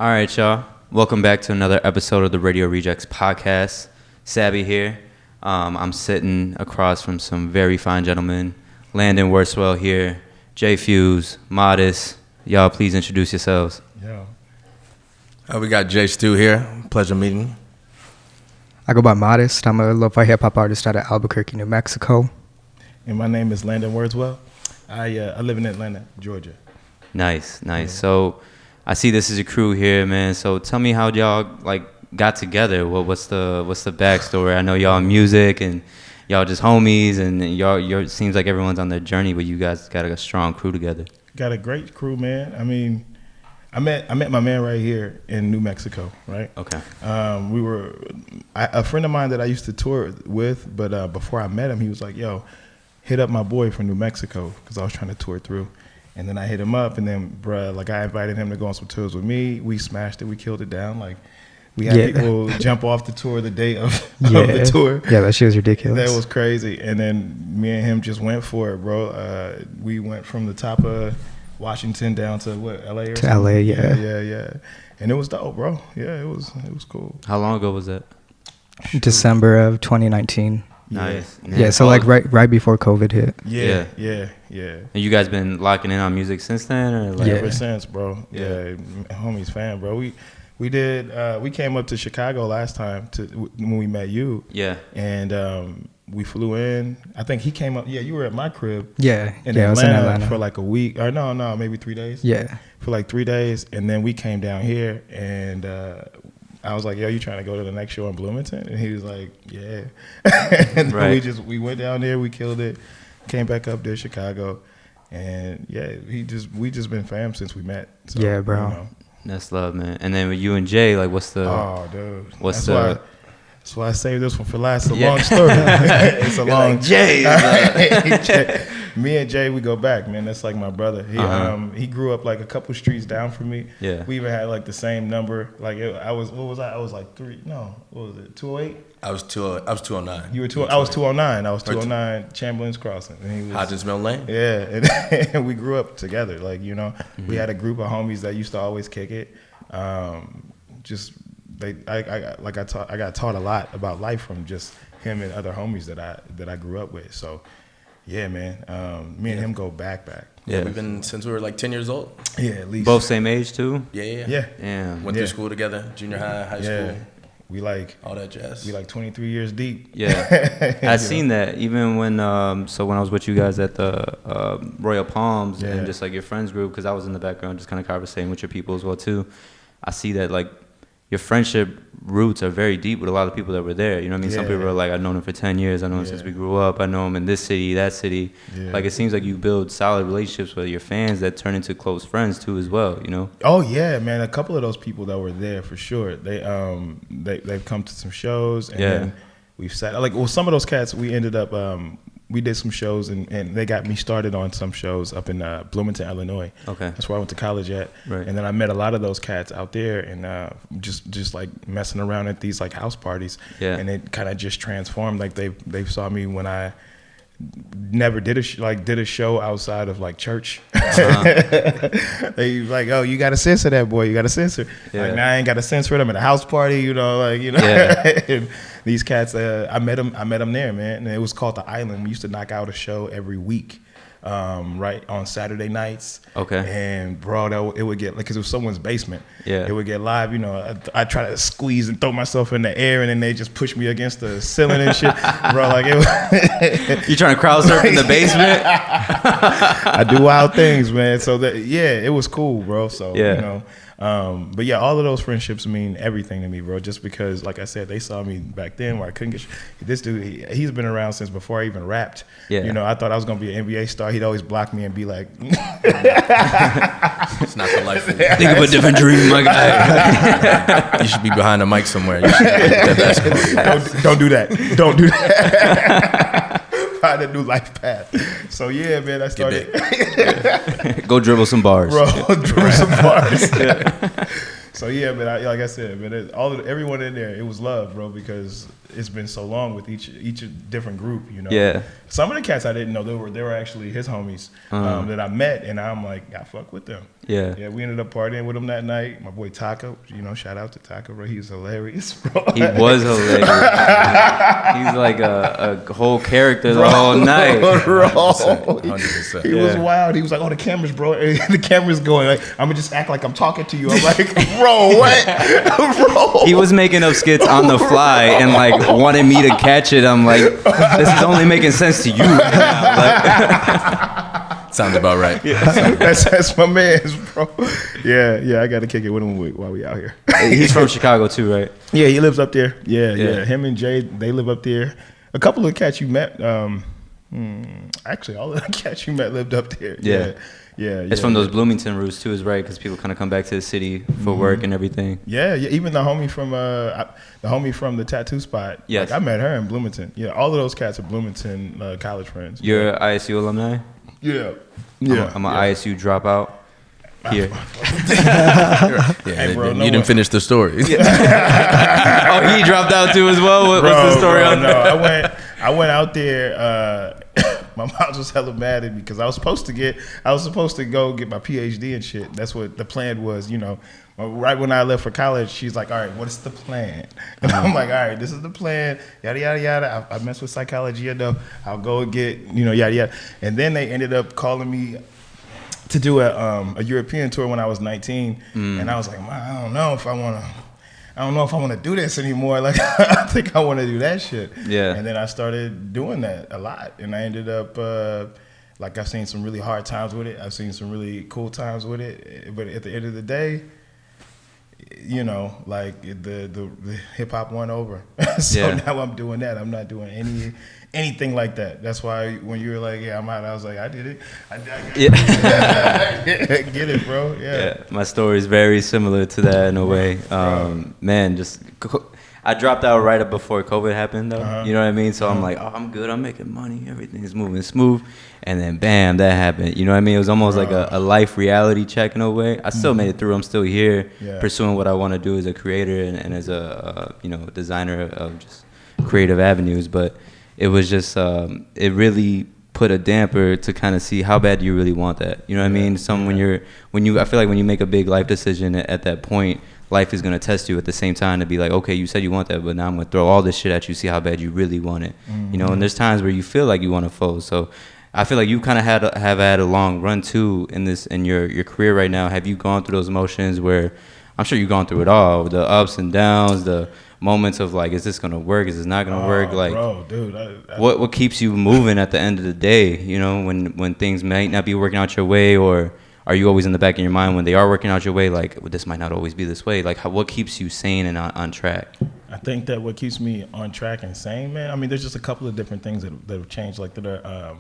All right, y'all. Welcome back to another episode of the Radio Rejects podcast. Sabby here. I'm sitting across from some very fine gentlemen. Landon Wordswell here. Jay Fuse, Modest. Y'all, please introduce yourselves. Yeah. We got Jay Stu here. Pleasure meeting you. I go by Modest. I'm a lo-fi hip-hop artist out of Albuquerque, New Mexico. And my name is Landon Wordswell. I live in Atlanta, Georgia. Nice. Yeah. So I see this is a crew here, man. So tell me how y'all got together. What's the backstory? I know y'all in music and y'all just homies, and it seems like everyone's on their journey, but you guys got a strong crew together. Got a great crew, man. I mean, I met my man right here in New Mexico, right? Okay. A friend of mine that I used to tour with, but before I met him, he was like, "Yo, hit up my boy from New Mexico," because I was trying to tour through. And then I hit him up, and then, I invited him to go on some tours with me. We smashed it. We killed it down. Like, we had people jump off the tour the day of the tour. Yeah, that shit was ridiculous. That was crazy. And then me and him just went for it, bro. We went from the top of Washington down to what, LA or something? LA, yeah. Yeah. And it was dope, bro. Yeah, it was cool. How long ago was that? December of 2019. Nice. Yeah, so like right before COVID hit. Yeah. And you guys been locking in on music since then, or like? Ever since, bro. Yeah, homies fan, bro. We came up to Chicago last time when we met you. Yeah. And we flew in. I think he came up. Yeah, you were at my crib. Yeah. In I was in Atlanta Atlanta for like a week. Or no, maybe 3 days. Yeah. For like 3 days, and then we came down here, and I was like, "Yo, you trying to go to the next show in Bloomington?" And he was like, "Yeah." And right. we went down there, we killed it, came back up there, Chicago, and yeah, we just been fam since we met. So, yeah, bro. You know. That's love, man. And then with you and Jay, like, what's the? Oh, dude. That's why I saved this one for last. It's a long story. It's a long. Like, Jay. Me and Jay, we go back, man. That's like my brother. He grew up like a couple streets down from me. Yeah. We even had like the same number. Like I was like 3. No, what was it? 208. I was 209. You were 2. I was 209. I was 209 Chamberlain's Crossing. And he was Hodgesville Lane. Yeah, and we grew up together. Like, you know, we had a group of homies that used to always kick it. I got taught a lot about life from just him and other homies that I grew up with. So, yeah, man. Me and him go back. Yeah, we've been since we were like 10 years old. Yeah, at least. Both same age too? Yeah. Damn. Went through school together, junior high school. We like all that jazz. We like 23 years deep. Yeah, I seen that even when I was with you guys at the Royal Palms and just like your friends group, because I was in the background just kind of conversating with your people as well too. I see that like your friendship roots are very deep with a lot of people that were there. You know what I mean? Some people are like, I've known him for 10 years. I know him since we grew up. I know him in this city, that city. Yeah. Like, it seems like you build solid relationships with your fans that turn into close friends, too, as well, you know? Oh, yeah, man. A couple of those people that were there, for sure. They've come to some shows, and then we've sat. Like, well, some of those cats, we ended up... we did some shows, and they got me started on some shows up in Bloomington, Illinois. Okay. That's where I went to college at. Right. And then I met a lot of those cats out there, and just like messing around at these like house parties. Yeah. And it kind of just transformed. Like they saw me when I never did a show outside of like church. They like, "Oh, you got to censor that, boy. You got to censor." Yeah. Like, nah, I ain't got to censor them at a house party. You know, like, you know. Yeah. And these cats, I met them there, man. And it was called The Island. We used to knock out a show every week, right on Saturday nights. Okay. And bro, it would get like, 'cause it was someone's basement. Yeah. It would get live. You know, I try to squeeze and throw myself in the air, and then they just push me against the ceiling and shit, bro. Like it was. You trying to crowd surf in the basement? I do wild things, man. So it was cool, bro. So you know. But yeah, all of those friendships mean everything to me, bro. Just because, like I said, they saw me back then where I couldn't get this dude. He's been around since before I even rapped. Yeah. You know, I thought I was gonna be an NBA star. He'd always block me and be like, "It's not the life. Think of a different dream, my guy." You should be behind a mic somewhere. Don't do that. Don't do that. Find a new life path. So yeah, man, I started. Go dribble some bars, bro. Dribble some bars. So yeah, man. Like I said, man, everyone in there, it was love, bro. Because it's been so long with each different group, you know. Yeah. Some of the cats I didn't know they were actually his homies that I met, and I'm like, I fuck with them. Yeah. Yeah, we ended up partying with him that night. My boy Taco, you know, shout out to Taco, bro. He was hilarious, bro. He was hilarious. He's like a whole character the whole night. Bro. 100%. He was wild. He was like, "Oh, the camera's, bro. The camera's going. Like, I'm gonna just act like I'm talking to you." I'm like, "Bro, what, bro?" He was making up skits on the fly and like wanted me to catch it. I'm like, this is only making sense to you right now. Like, Sounds about right. Yeah. That's my man's, bro. Yeah, I got to kick it with him while we out here. He's from Chicago too, right? Yeah, he lives up there. Yeah. Him and Jay, they live up there. A couple of the cats you met, actually, all of the cats you met lived up there. Yeah. It's from those Bloomington roots too, is right? Because people kind of come back to the city for work and everything. Yeah. Even the homie from the tattoo spot. Yes, like, I met her in Bloomington. Yeah, all of those cats are Bloomington college friends. You're ISU alumni? Yeah. I'm an ISU dropout. Here. Hey, bro, you didn't finish the story. Oh, he dropped out too as well. What's the story on that? I went out there. My mom was hella mad at me because I was supposed to go get my PhD and shit. That's what the plan was, you know. Right when I left for college, she's like, "All right, what is the plan?" And I'm like, "All right, this is the plan. Yada yada yada." I mess with psychology, you know. I'll go and get, you know, yada yada. And then they ended up calling me to do a European tour when I was 19, and I was like, I don't know if I want to do this anymore. Like, I think I want to do that shit. Yeah. And then I started doing that a lot, and I ended up like, I've seen some really hard times with it. I've seen some really cool times with it. But at the end of the day, you know, like, the hip hop won over. So now I'm doing that. I'm not doing anything like that. That's why when you were like, "Yeah, I'm out," I was like, "I did it. I get it, bro." Yeah. My story is very similar to that in a way. Man, I dropped out right up before COVID happened, though. You know what I mean? So I'm like, "Oh, I'm good. I'm making money. Everything's moving smooth." And then, bam, that happened. You know what I mean? It was almost like a life reality check in a way. I still made it through. I'm still here, pursuing what I want to do as a creator and as a designer of just creative avenues. But it was just it really put a damper to kind of see how bad do you really want that. You know what I mean? I feel like when you make a big life decision at that point, life is going to test you at the same time to be like, okay, you said you want that, but now I'm going to throw all this shit at you, see how bad you really want it. You know, and there's times where you feel like you want to fold. So I feel like you kind of have had a long run too in your career right now. Have you gone through those emotions where, I'm sure you've gone through it all, the ups and downs, the moments of like, is this gonna work? Is this not gonna work? Like, bro, dude, what keeps you moving at the end of the day? You know, when things might not be working out your way, or are you always in the back of your mind when they are working out your way? Like, well, this might not always be this way. Like, what keeps you sane and on track? I think that what keeps me on track and sane, man. I mean, there's just a couple of different things that have changed, like that are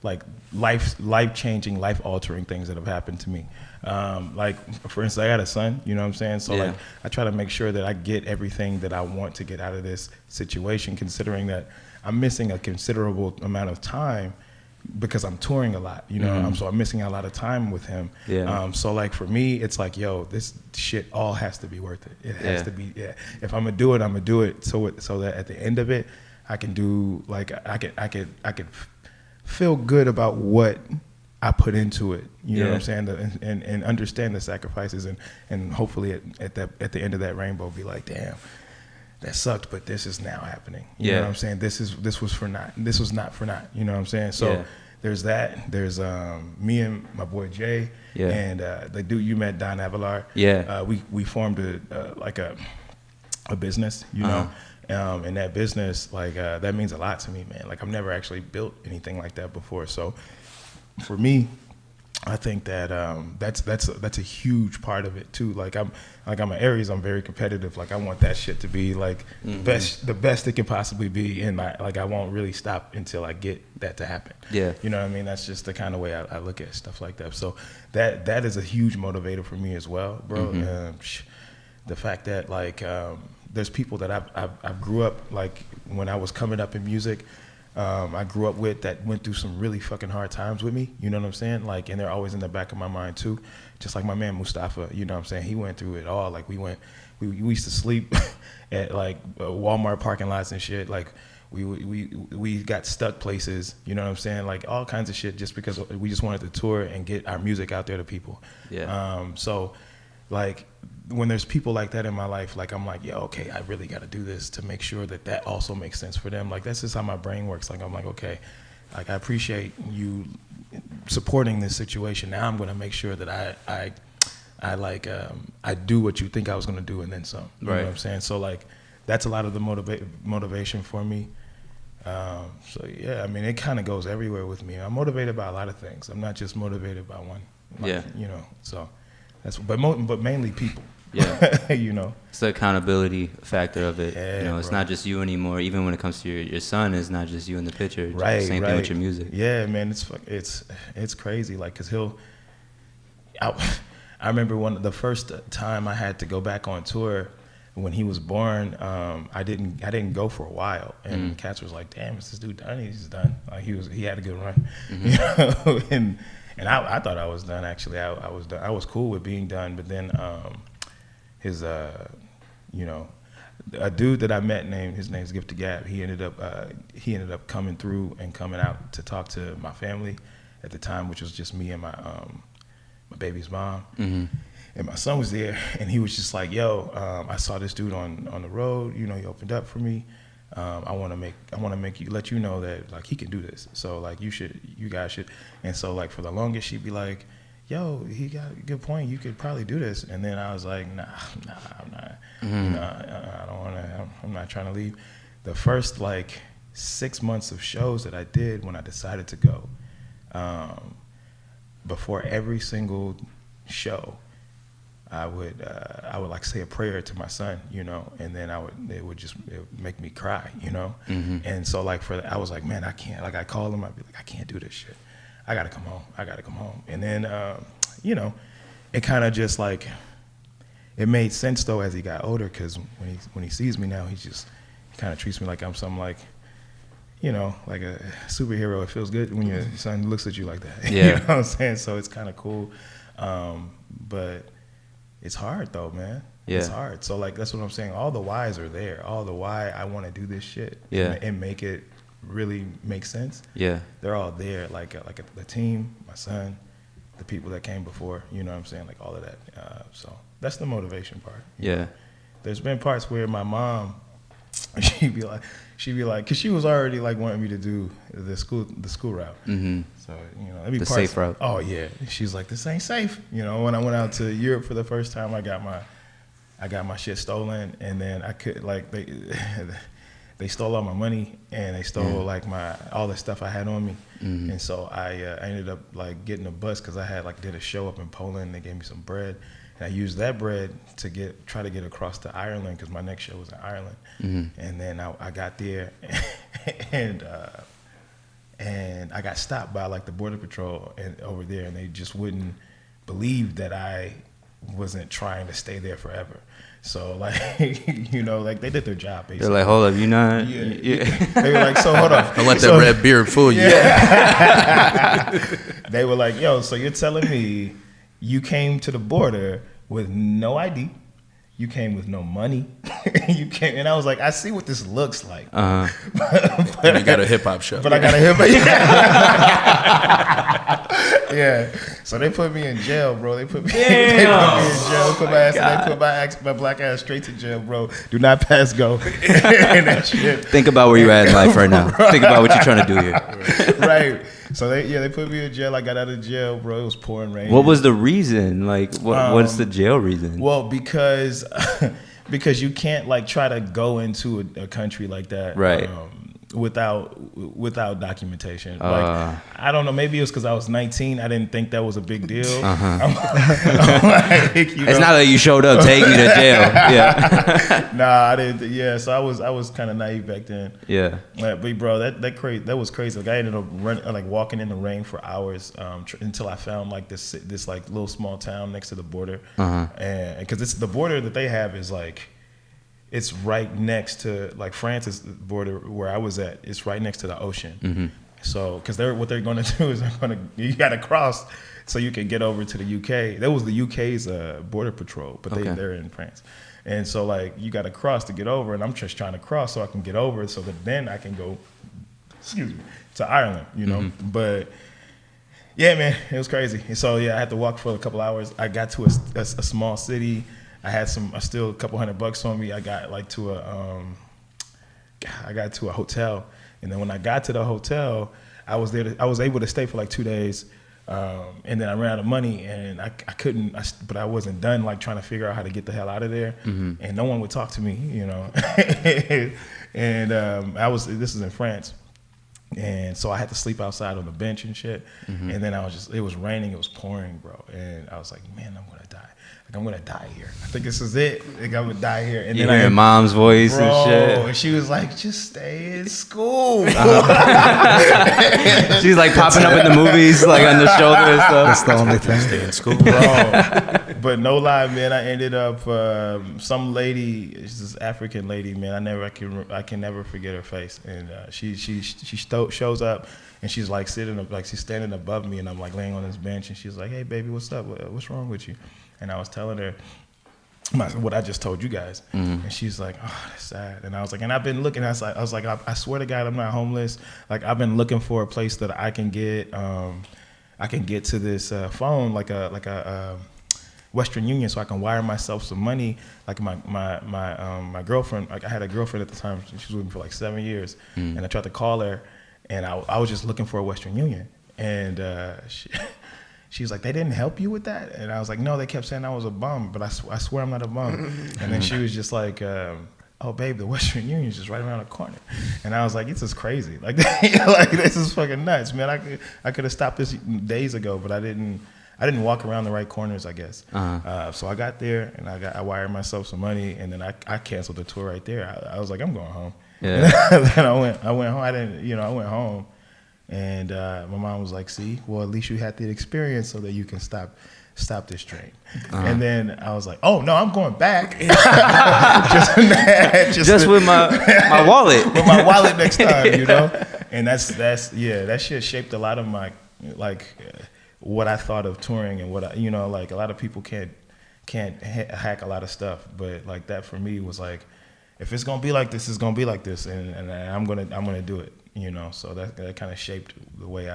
like life-changing, life-altering things that have happened to me. Like, for instance, I got a son, you know what I'm saying? So, like, I try to make sure that I get everything that I want to get out of this situation, considering that I'm missing a considerable amount of time because I'm touring a lot, you know? So I'm missing a lot of time with him. So, like, for me, it's like, yo, this shit all has to be worth it. It has to be, If I'm gonna do it, I'm gonna do it so that at the end of it, I can do, like, I could feel good about what I put into it, you know what I'm saying, and understand the sacrifices, and hopefully at the end of that rainbow be like, damn, that sucked, but this is now happening. You know what I'm saying? This was not for naught. You know what I'm saying? So there's that. There's me and my boy Jay, and the dude you met, Don Avalar. We formed a business, you know. And that business, like, that means a lot to me, man. Like, I've never actually built anything like that before. So for me, I think that that's a huge part of it too. Like, I'm an Aries. I'm very competitive. Like, I want that shit to be like the best it can possibly be, and I won't really stop until I get that to happen. You know what I mean? That's just the kind of way I look at stuff like that. So that is a huge motivator for me as well, bro. The fact that, like, there's people that I grew up, like, when I was coming up in music, I grew up with that went through some really fucking hard times with me. You know what I'm saying? Like, and they're always in the back of my mind too. Just like my man Mustafa, you know what I'm saying? He went through it all. Like we used to sleep at like Walmart parking lots and shit. Like we got stuck places, you know what I'm saying? Like all kinds of shit just because we just wanted to tour and get our music out there to people. Yeah. So like when there's people like that in my life, like I'm like, yo, okay, I really got to do this to make sure that that also makes sense for them. Like that's just how my brain works. Like I'm like, okay, like I appreciate you supporting this situation. Now I'm going to make sure that I do what you think I was going to do and then some. You know what I'm saying? So like that's a lot of the motivation for me. So yeah, I mean, it kind of goes everywhere with me. I'm motivated by a lot of things. I'm not just motivated by one. Like, yeah. You know, so that's but mainly people. Yeah. You know, it's the accountability factor of it. Yeah, you know, it's not just you anymore. Even when it comes to your son, it's not just you in the picture. Right. Same thing with your music. Yeah, man, it's crazy. Like, cause I remember the first time I had to go back on tour when he was born. I didn't go for a while, and cats was like, "Damn, is this dude done? He's done." Like he had a good run, you know. And I thought I was done. Actually, I was done. I was cool with being done, but then his you know, a dude that I met his name's Gift to Gab. He ended up coming through and coming out to talk to my family at the time, which was just me and my baby's mom. Mm-hmm. And my son was there, and he was just like, "Yo, I saw this dude on the road. You know, he opened up for me. I want to let you know that like he can do this. So like you guys should." And so like for the longest, she'd be like, "Yo, he got a good point. You could probably do this." And then I was like, "Nah, I'm not. Mm-hmm. You know, I don't want to. I'm not trying to leave." The first like 6 months of shows that I did when I decided to go, before every single show, I would like say a prayer to my son, you know, and then it would make me cry, you know. Mm-hmm. And so like I was like, man, I can't. Like I call him, I'd be like, I can't do this shit. I gotta come home. And then you know, it kind of just like it made sense though as he got older, because when he sees me now, he kind of treats me like I'm some like, you know, like a superhero. It feels good when your son looks at you like that. Yeah. You know what I'm saying? So it's kind of cool, but it's hard though, man. Yeah. It's hard. So like that's what I'm saying. All the whys are there. All the why I want to do this shit. Yeah. And make it really make sense. Yeah. They're all there. Like the team, my son, the people that came before. You know what I'm saying? Like all of that. So that's the motivation part. Yeah. Know? There's been parts where my mom, she'd be like, cause she was already like wanting me to do the school route. Mm-hmm. So you know, it'd be safe route. Oh yeah, she's like, this ain't safe. You know, when I went out to Europe for the first time, I got my shit stolen, and then I could like they stole all my money, and they stole like all the stuff I had on me. Mm-hmm. And so I ended up like getting a bus, cause I had like did a show up in Poland. They gave me some bread. And I used that bread to try to get across to Ireland, because my next show was in Ireland. Mm-hmm. And then I got there, and I got stopped by like the border patrol over there, and they just wouldn't believe that I wasn't trying to stay there forever. So like, you know, like they did their job basically. They're like, hold up, you not? Yeah. They were like, so hold up. Don't let that red beard fool you. Yeah. They were like, yo, so you're telling me you came to the border with no ID, you came with no money, and I was like, I see what this looks like. But you got a hip hop show. But I got a hip hop. Yeah. So they put me in jail, bro. They put me in jail. They put my black ass straight to jail, bro. Do not pass go. And that shit. Think about where you're at in life right now. Think about what you're trying to do here. Right. So they put me in jail. I got out of jail, bro. It was pouring rain. What was the reason? Like, what's the jail reason? Well, because you can't like try to go into a country like that, right? Without documentation. Like, I don't know. Maybe it was because I was 19. I didn't think that was a big deal. I'm like, it's not like you showed up, take me to jail. Yeah. Nah, I didn't. Yeah. So I was kind of naive back then. Yeah. But bro, that was crazy. Like I ended up walking in the rain for hours until I found like this like little small town next to the border. And because the border that they have is like, it's right next to like France's border where I was at. It's right next to the ocean. Mm-hmm. So, because what they're going to do is you got to cross so you can get over to the UK. That was the UK's border patrol, but they're in France. And so, like, you got to cross to get over, and I'm just trying to cross so I can get over so that then I can go, to Ireland, you know. Mm-hmm. But, yeah, man, it was crazy. And so, yeah, I had to walk for a couple hours. I got to a small city. I had still a couple $100 on me. I got, like, to a hotel. And then when I got to the hotel, I was able to stay for like 2 days. And then I ran out of money, and I couldn't. But I wasn't done like trying to figure out how to get the hell out of there. Mm-hmm. And no one would talk to me, you know. And this is in France, and so I had to sleep outside on the bench and shit. Mm-hmm. And then it was raining, it was pouring, bro. And I was like, man, I'm gonna die. Like, I'm gonna die here. I think this is it. Like, I'm gonna die here. And you hear mom's voice and shit. And she was like, just stay in school. She's like popping up in the movies, like on the shoulder and stuff. That's the only thing. Stay in school, bro. But no lie, man, I ended up some lady, this African lady, man. I can never forget her face. And she shows up, and she's like she's standing above me, and I'm like laying on this bench, and she's like, hey baby, what's up? What's wrong with you? And I was telling her what I just told you guys. Mm-hmm. And she's like, oh, that's sad. And I was like, and I've been looking, I was like, I swear to God, I'm not homeless. Like, I've been looking for a place that I can get to this phone, like a Western Union, so I can wire myself some money. Like my girlfriend, like I had a girlfriend at the time, she was with me for like 7 years. Mm-hmm. And I tried to call her, and I was just looking for a Western Union. And she was like, they didn't help you with that? And I was like, no, they kept saying I was a bum, but I swear I'm not a bum. And then she was just like, oh, babe, the Western Union's just right around the corner. And I was like, this is crazy. Like, this is fucking nuts, man. I could have stopped this days ago, but I didn't walk around the right corners, I guess. Uh-huh. So I got there, and I wired myself some money, and then I canceled the tour right there. I was like, I'm going home. Yeah. And then I went home. I went home. And my mom was like, see, well, at least you had the experience so that you can stop this train. Uh-huh. And then I was like, oh, no, I'm going back. just with my wallet. With my wallet next time, you know? And that shit shaped a lot of my, like, what I thought of touring and what I, you know, like, a lot of people can't hack a lot of stuff. But, like, that for me was like, if it's going to be like this, it's going to be like this. And I'm going to do it. You know, so that kind of shaped the way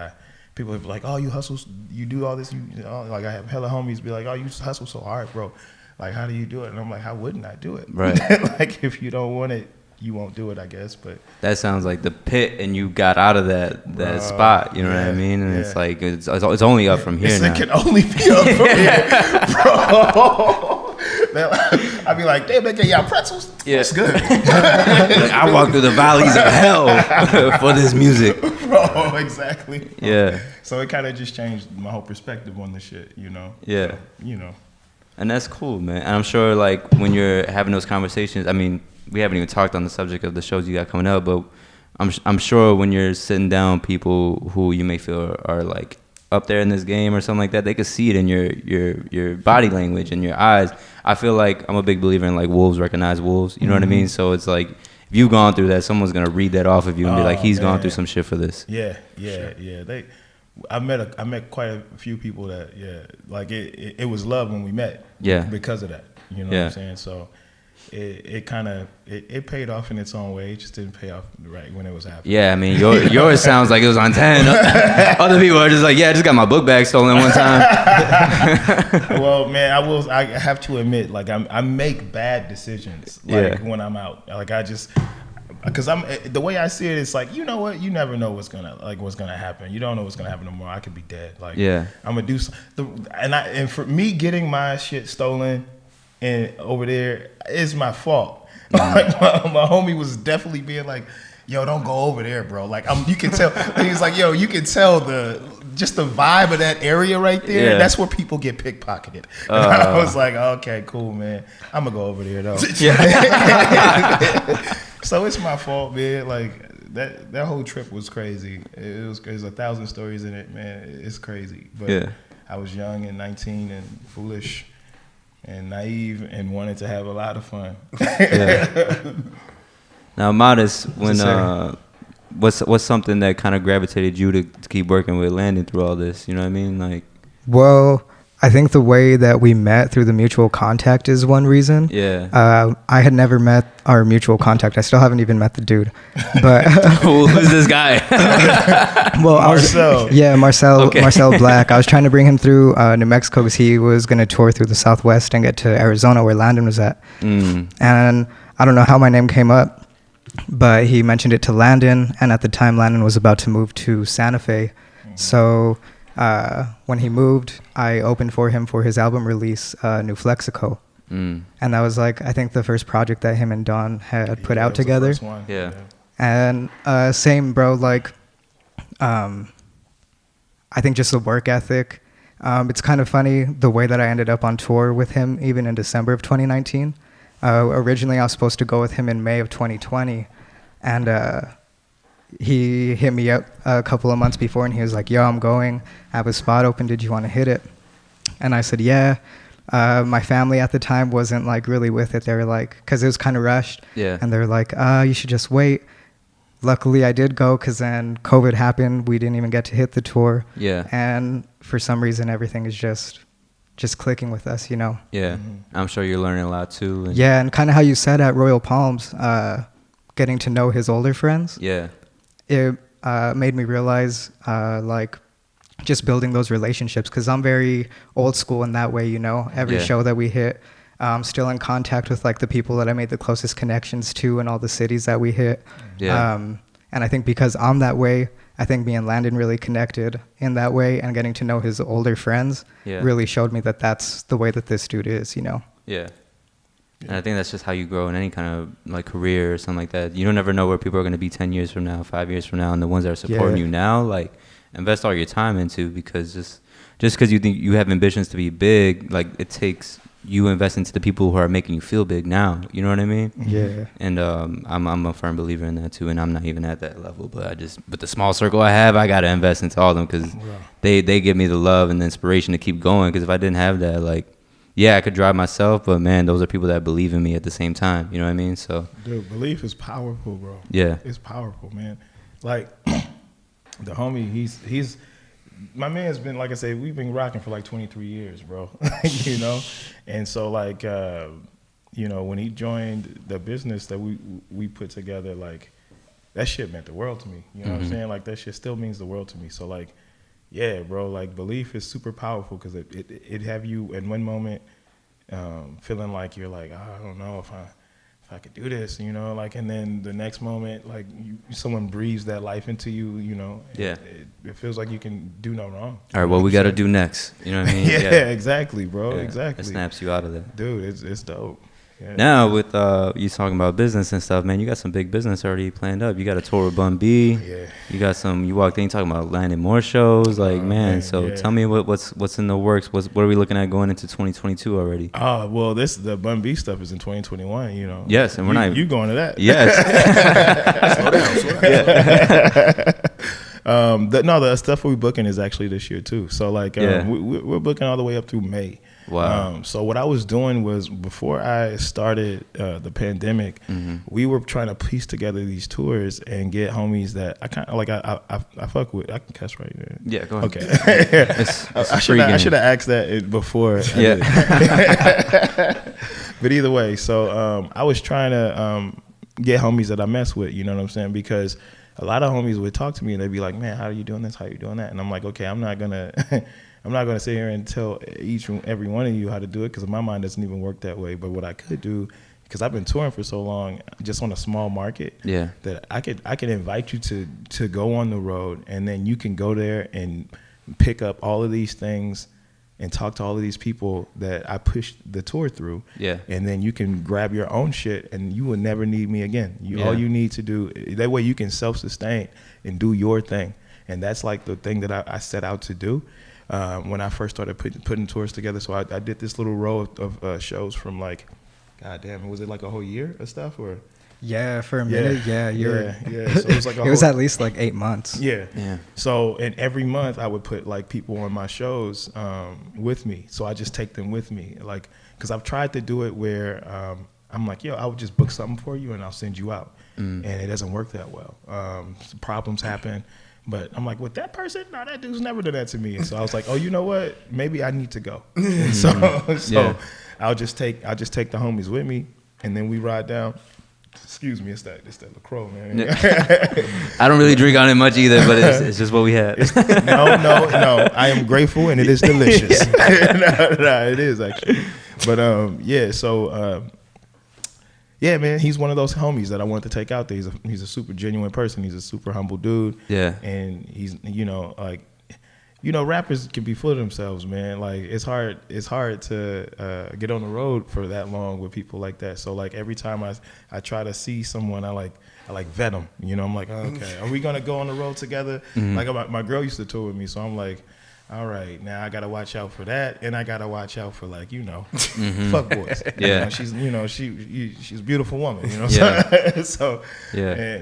people are like, oh, you hustle, you do all this, like I have hella homies be like, oh, you hustle so hard, bro. Like, how do you do it? And I'm like, how wouldn't I do it? Right. Like, if you don't want it, you won't do it, I guess. But that sounds like the pit, and you got out of that spot. You know what I mean? And it's like it's only up from here now. It can only be up from here, bro. I'd be like, damn, they get y'all pretzels. Yeah, it's good. Like, I walked through the valleys of hell for this music. Bro, exactly. Yeah. So it kind of just changed my whole perspective on the shit, you know? Yeah. So, you know. And that's cool, man. And I'm sure, like, when you're having those conversations, I mean, we haven't even talked on the subject of the shows you got coming up, but I'm sure when you're sitting down people who you may feel are, like, up there in this game or something like that, they could see it in your body language and your eyes. I feel like I'm a big believer in, like, wolves recognize wolves. You know what I mean? So it's like, if you've gone through that, someone's gonna read that off of you and be like, he's gone through some shit for this. Yeah. I met quite a few people that like it was love when we met. Yeah. Because of that, you know what I'm saying? So it kind of paid off in its own way. It just didn't pay off right when it was happening. Yeah, I mean, yours sounds like it was on 10. Other people are just like, yeah, I just got my book bag stolen one time. Well, man, I have to admit, like, I make bad decisions, like, when I'm out. Like, because the way I see it, it's like, you know what? You never know what's gonna happen. You don't know what's gonna happen tomorrow. I could be dead. Like, I'm gonna do and for me getting my shit stolen and over there is my fault. Like, my homie was definitely being like, yo, don't go over there, bro. Like, you can tell. He was like, yo, you can tell just the vibe of that area right there. Yeah. That's where people get pickpocketed. I was like, okay, cool, man. I'm gonna go over there though. So it's my fault, man. Like, that whole trip was crazy. There's 1,000 stories in it, man. It's crazy. But I was young and 19 and foolish. and naive and wanted to have a lot of fun. Now, Modest, when what's something that kind of gravitated you to keep working with Landon through all this? You know what I mean? Like, Well, I think the way that we met through the mutual contact is one reason. yeah. I had never met our mutual contact. I still haven't even met the dude. But Who's this guy? well, Marcel. Marcel. Okay. Marcel Black. I was trying to bring him through New Mexico because he was going to tour through the Southwest and get to Arizona where Landon was at. And I don't know how my name came up, but he mentioned it to Landon, and at the time Landon was about to move to Santa Fe. So when he moved, I opened for him for his album release, New Flexico. And that was like, I think the first project that him and Don had put out together. The first one. Yeah. And same, bro, like, I think just the work ethic. It's kind of funny the way that I ended up on tour with him, even in December of 2019. Originally, I was supposed to go with him in May of 2020. And he hit me up a couple of months before, and he was like, yo, I'm going. I have a spot open. Did you want to hit it? And I said, yeah. My family at the time wasn't like really with it. They were like, because it was kind of rushed. Yeah. And they were like, you should just wait. Luckily, I did go because then COVID happened. We didn't even get to hit the tour. Yeah. And for some reason, everything is just clicking with us, you know? Yeah. I'm sure you're learning a lot too. And Yeah, and kind of how you said at Royal Palms, getting to know his older friends. yeah. It made me realize, like, just building those relationships, because I'm very old school in that way, you know. Every Yeah. show that we hit, I'm still in contact with like the people that I made the closest connections to in all the cities that we hit. Yeah. And I think because I'm that way, I think me and Landon really connected in that way, and getting to know his older friends Yeah. really showed me that that's the way that this dude is, you know. Yeah. And I think that's just how you grow in any kind of like career or something like that. You don't ever know where people are going to be 10 years from now, 5 years from now, and the ones that are supporting Yeah. you now, like, invest all your time into, because just because you think you have ambitions to be big, like, it takes you invest into the people who are making you feel big now. You know what I mean? Yeah. And I'm a firm believer in that too. And I'm not even at that level, but with the small circle I have, I gotta invest into all of them, because they give me the love and the inspiration to keep going. Because if I didn't have that, like, yeah, I could drive myself, but man, those are people that believe in me at the same time. You know what I mean? So, Dude, belief is powerful, bro. yeah, It's powerful, man. Like, the homie, he's my man's been, like I say, we've been rocking for like 23 years, bro. You know? And so, like, you know, when he joined the business that we put together, like, that shit meant the world to me. You know what I'm saying? Like, that shit still means the world to me. So, like, yeah, bro, like, belief is super powerful, because it have you in one moment feeling like you're like, oh, I don't know if I could do this, you know, like, and then the next moment, like, someone breathes that life into you, you know. Yeah. It feels like you can do no wrong. all right, what we got to do next? You know what I mean? Yeah, exactly, bro. Yeah, Exactly. It snaps you out of that. Dude, it's dope. Yeah. Now with you talking about business and stuff, man, you got some big business already planned up. You got a tour with Bun B. Yeah. You got some. You walked in talking about landing more shows, like man. So yeah. tell me what's in the works. What are we looking at going into 2022 already? Oh, well, the Bun B stuff is in 2021, you know. Yes, and we're not. You going to that? Yes. Slow down. The stuff we're booking is actually this year too. So like, we're booking all the way up through May. Wow. So what I was doing was, before I started the pandemic, we were trying to piece together these tours and get homies that I kind of like. I fuck with. I can cuss right there. Yeah, go ahead. Okay. It's I should have asked that before. Yeah. But either way, so I was trying to get homies that I mess with. You know what I'm saying? Because a lot of homies would talk to me and they'd be like, "Man, how are you doing this? How are you doing that?" And I'm like, "Okay, I'm not gonna sit here and tell each and every one of you how to do it, because my mind doesn't even work that way. But what I could do, because I've been touring for so long, just on a small market, Yeah. that I could invite you to go on the road, and then you can go there and pick up all of these things and talk to all of these people that I pushed the tour through. Yeah. And then you can grab your own shit, and you will never need me again. Yeah. All you need to do, that way you can self-sustain and do your thing. And that's like the thing that I set out to do. When I first started putting tours together. So I did this little row of shows from like, God damn, was it like a whole year of stuff? Or Yeah, for a minute. Yeah, yeah. So it was like it was at least like 8 months. Yeah. So, and every month I would put like people on my shows with me. So I just take them with me, like, because I've tried to do it where I'm like, yo, I would just book something for you and I'll send you out, and it doesn't work that well. Some problems happen. But I'm like, with that person, no, that dude's never done that to me. And so I was like, oh, you know what? Maybe I need to go. So I'll just take the homies with me, and then we ride down. Excuse me, it's that LaCroix, man. I don't really drink on it much either, but it's just what we had. No. I am grateful, and it is delicious. no, it is actually. But yeah, so. Yeah, man, he's one of those homies that I wanted to take out there. He's a super genuine person. He's a super humble dude. Yeah. And he's, rappers can be full of themselves, man. Like, it's hard to get on the road for that long with people like that. So, like, every time I try to see someone, I vet them. I'm like, okay, are we going to go on the road together? Mm-hmm. Like, my girl used to tour with me, so I'm like, all right, now I gotta watch out for that, and I gotta watch out for fuck boys. Yeah, she's a beautiful woman. Yeah. So yeah.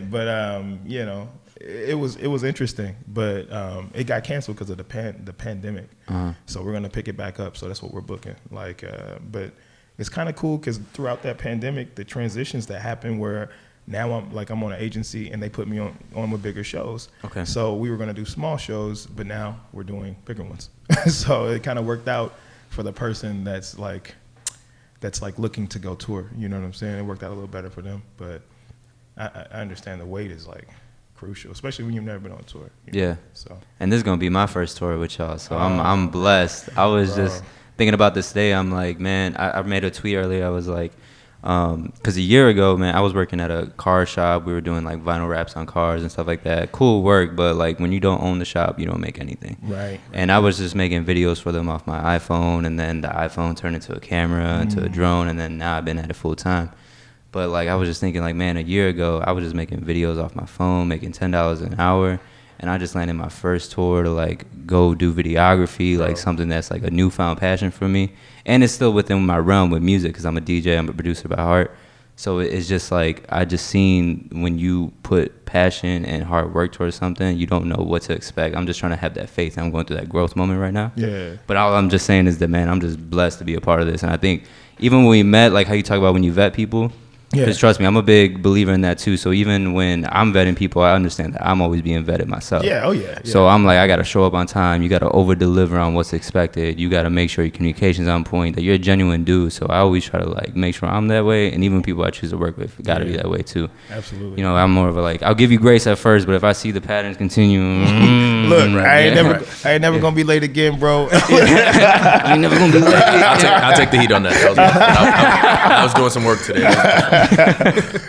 It was interesting, but it got canceled because of the pandemic. Uh-huh. So we're gonna pick it back up. So that's what we're booking. But it's kind of cool because throughout that pandemic, the transitions that happened where. Now I'm on an agency and they put me on with bigger shows. Okay. So we were gonna do small shows, but now we're doing bigger ones. So it kind of worked out for the person that's like looking to go tour. You know what I'm saying? It worked out a little better for them, but I understand the weight is like crucial, especially when you've never been on tour. Yeah. So. And this is gonna be my first tour with y'all, so I'm blessed. I was just thinking about this today. I'm like, man, I made a tweet earlier. I was like. Because a year ago, man, I was working at a car shop. We were doing like vinyl wraps on cars and stuff like that. Cool work, but like when you don't own the shop, you don't make anything. Right. And I was just making videos for them off my iPhone, and then the iPhone turned into a camera, into a drone, and then now I've been at it full time. But like I was just thinking, like, man, a year ago I was just making videos off my phone, making $10 an hour. And I just landed my first tour to like go do videography, like something that's like a newfound passion for me. And it's still within my realm with music because I'm a DJ, I'm a producer by heart. So it's just like, I just seen when you put passion and hard work towards something, you don't know what to expect. I'm just trying to have that faith. I'm going through that growth moment right now. Yeah. But all I'm just saying is that, man, I'm just blessed to be a part of this. And I think even when we met, like how you talk about when you vet people, because trust me, I'm a big believer in that too. So even when I'm vetting people, I understand that I'm always being vetted myself. Yeah, oh yeah. So I'm like, I got to show up on time. You got to over deliver on what's expected. You got to make sure your communication's on point, that you're a genuine dude. So I always try to like make sure I'm that way. And even people I choose to work with got to be that way too. Absolutely. I'm more of a like, I'll give you grace at first, but if I see the patterns continue. Look, I ain't never going to be late again, bro. I ain't never going to be late. I'll take the heat on that. I was doing some work today.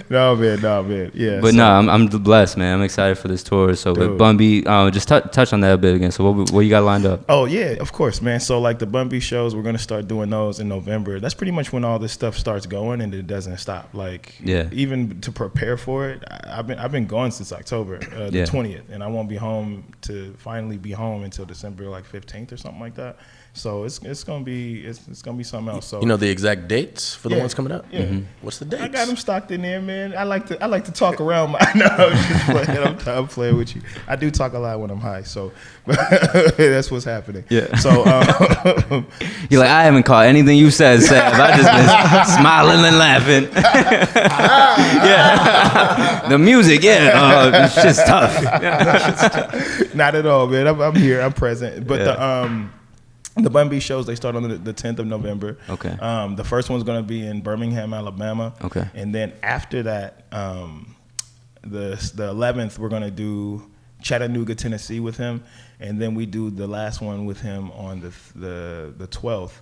No man, yeah. But I'm blessed, man. I'm excited for this tour. So with Bun B, just touch on that a bit again. So what you got lined up? Oh yeah, of course, man. So like the Bun B shows, we're gonna start doing those in November. That's pretty much when all this stuff starts going and it doesn't stop. Like even to prepare for it, I've been gone since October the 20th, and I won't be home to finally be home until December like 15th or something like that. So it's gonna be something else. So you know the exact dates for the ones coming up? Yeah. Mm-hmm. What's the dates? I got them stocked in there, man. I like to talk around. I'm playing with you. I do talk a lot when I'm high, so that's what's happening. Yeah. So you're like, I haven't caught anything you said, Sab. I just been smiling and laughing. Yeah. The music, it's just tough. Not at all, man. I'm here. I'm present. But the Bun B shows, they start on the 10th of November. Okay. The first one's going to be in Birmingham, Alabama. Okay. And then after that, the 11th, we're going to do Chattanooga, Tennessee with him. And then we do the last one with him on the 12th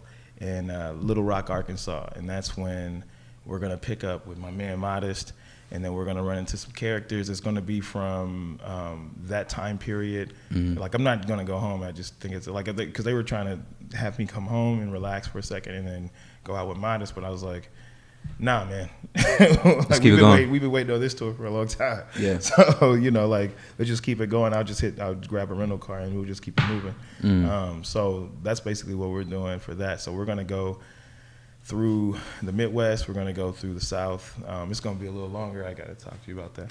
in Little Rock, Arkansas. And that's when we're going to pick up with my man Modest. And then we're going to run into some characters. It's going to be from that time period. Mm-hmm. Like, I'm not going to go home. I just think it's like, because they were trying to have me come home and relax for a second and then go out with Modest. But I was like, nah, man. Let's keep it going. We've been waiting on this tour for a long time. Yeah. So, let's just keep it going. I'll grab a rental car and we'll just keep it moving. So that's basically what we're doing for that. So we're going to go through the Midwest. We're going to go through the South. It's going to be a little longer. I got to talk to you about that.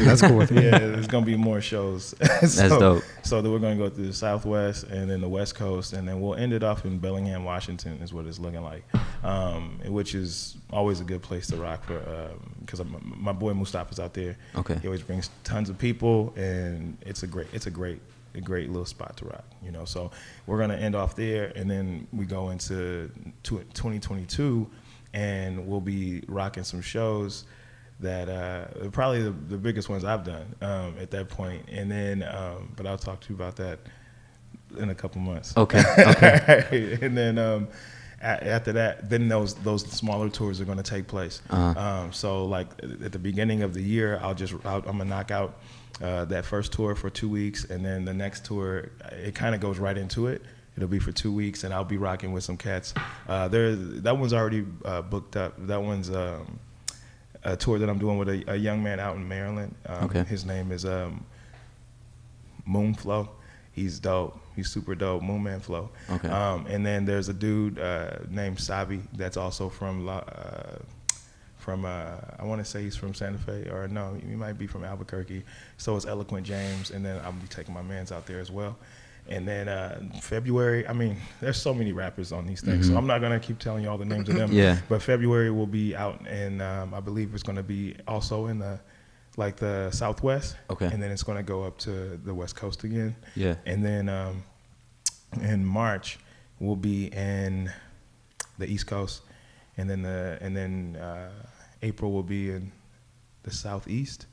That's cool with me. Yeah, there's going to be more shows. That's dope. So then we're going to go through the Southwest and then the West Coast, and then we'll end it off in Bellingham, Washington is what it's looking like, which is always a good place to rock for because my boy Mustafa's out there. Okay. He always brings tons of people, and it's a great little spot to rock, you know. So we're gonna end off there, and then we go into 2022, and we'll be rocking some shows that probably the biggest ones I've done at that point. And then, but I'll talk to you about that in a couple months. Okay. Okay. And then after that, then those smaller tours are gonna take place. So like at the beginning of the year, I'm gonna knock out that first tour for 2 weeks, and then the next tour, it kind of goes right into it. It'll be for 2 weeks, and I'll be rocking with some cats. That one's already booked up. That one's a tour that I'm doing with a young man out in Maryland. Okay. His name is Moonflow. He's dope. He's super dope. Moonman Flow. Okay. And then there's a dude named Sabby that's also from I want to say he's from Santa Fe, or no, he might be from Albuquerque. So is Eloquent James, and then I'll be taking my mans out there as well. And then February, I mean, there's so many rappers on these things, so I'm not gonna keep telling you all the names of them. Yeah. But February will be out, and I believe it's gonna be also in the Southwest. Okay. And then it's gonna go up to the West Coast again. Yeah. And then in March we'll be in the East Coast, and then April will be in the Southeast.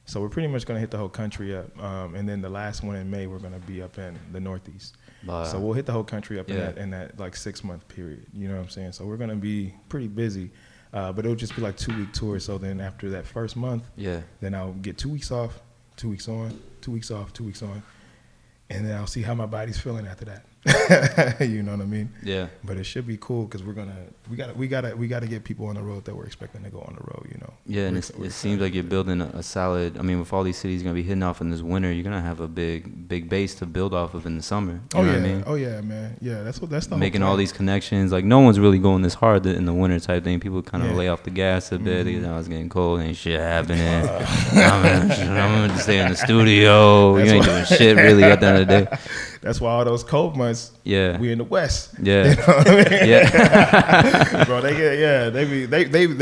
So we're pretty much going to hit the whole country up. And then the last one in May, we're going to be up in the Northeast. So we'll hit the whole country up in that like 6 month period. You know what I'm saying? So we're going to be pretty busy. But it'll just be like 2 week tours. So then after that first month, then I'll get 2 weeks off, 2 weeks on, 2 weeks off, 2 weeks on. And then I'll see how my body's feeling after that. You know what I mean? Yeah. But it should be cool because we gotta get people on the road that we're expecting to go on the road. You know? Yeah, and it seems like you're building a solid. I mean, with all these cities gonna be hitting off in this winter, you're gonna have a big base to build off of in the summer. You know what I mean? Oh yeah, man. Yeah, that's the making whole all these connections. Like no one's really going this hard in the winter type thing. People kind of lay off the gas a bit. You know, it's getting cold, ain't shit happening. I'm gonna stay in the studio. You ain't doing shit really at the end of the day. That's why all those cold months, we in the West. Yeah. You know what I mean? Yeah. Bro, they're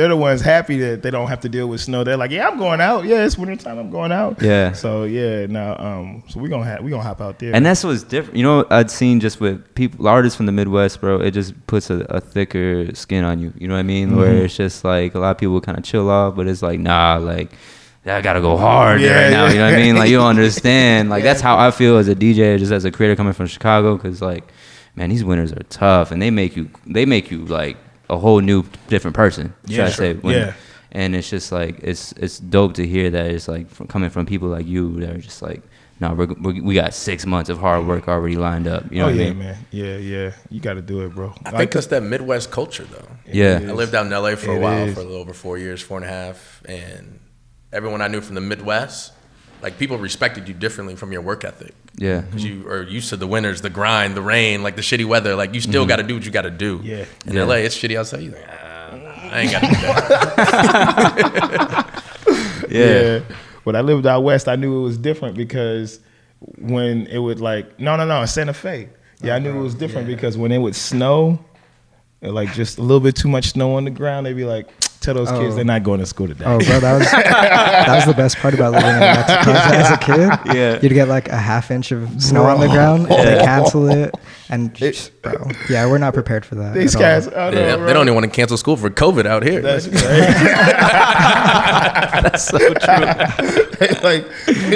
the ones happy that they don't have to deal with snow. They're like, yeah, I'm going out. Yeah, it's wintertime, I'm going out. Yeah. So yeah, now so we gonna hop out there. And that's what's different. You know, I'd seen just with people, artists from the Midwest, bro, it just puts a thicker skin on you. You know what I mean? Where it's just like a lot of people kind of chill off, but it's like, nah, like I gotta go hard right now. You know what I mean? Like you don't understand. Like that's how I feel as a DJ, just as a creator coming from Chicago. Cause like, man, these winters are tough, and they make you like a whole new different person. Yeah, sure. Yeah. And it's just like it's dope to hear that it's like coming from people like you that are just like, no, we got 6 months of hard work already lined up. You know what I mean? Man. Yeah. You got to do it, bro. I think that's that Midwest culture, though. Yeah. I lived out in LA for a while, for a little over 4 years, 4.5, and everyone I knew from the Midwest, like people respected you differently from your work ethic. Yeah. Because you are used to the winters, the grind, the rain, like the shitty weather. Like you still got to do what you got to do. Yeah. In LA, it's shitty outside. You're like, I ain't got to do that. Yeah. When I lived out west, I knew it was different because when it would like, no, in Santa Fe. Yeah, I knew it was different because when it would snow, like just a little bit too much snow on the ground, they'd be like, tell those kids they're not going to school today. Oh, bro, that was the best part about living in Mexico. As a kid, you'd get like a half inch of snow on the ground, and they cancel it. And bro, yeah, we're not prepared for that. These guys, they don't even want to cancel school for COVID out here. That's crazy. That's so true. Like,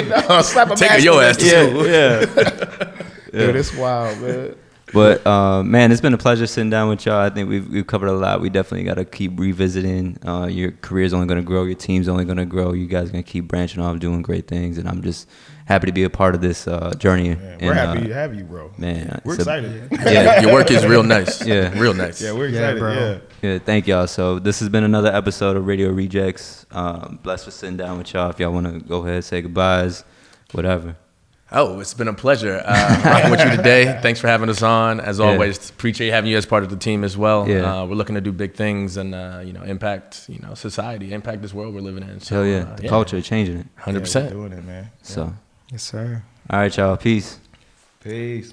no, slap a Taking your ass to school. Yeah. Dude, it's wild, man. But man, it's been a pleasure sitting down with y'all. I think we've covered a lot. We definitely got to keep revisiting. Your career's only going to grow. Your team's only going to grow. You guys are going to keep branching off, doing great things. And I'm just happy to be a part of this journey. Man, we're happy to have you, bro. Man, we're excited. Yeah, your work is real nice. Yeah, real nice. Yeah, we're excited. bro. Yeah, thank y'all. So this has been another episode of Radio Rejects. Blessed for sitting down with y'all. If y'all want to go ahead, say goodbyes, whatever. Oh, it's been a pleasure rocking with you today. Thanks for having us on. As always, appreciate having you as part of the team as well. Yeah. We're looking to do big things and impact society, impact this world we're living in. So, hell yeah, the culture changing it. 100%. Doing it, man. So Yes, sir. all right, y'all. Peace. Peace.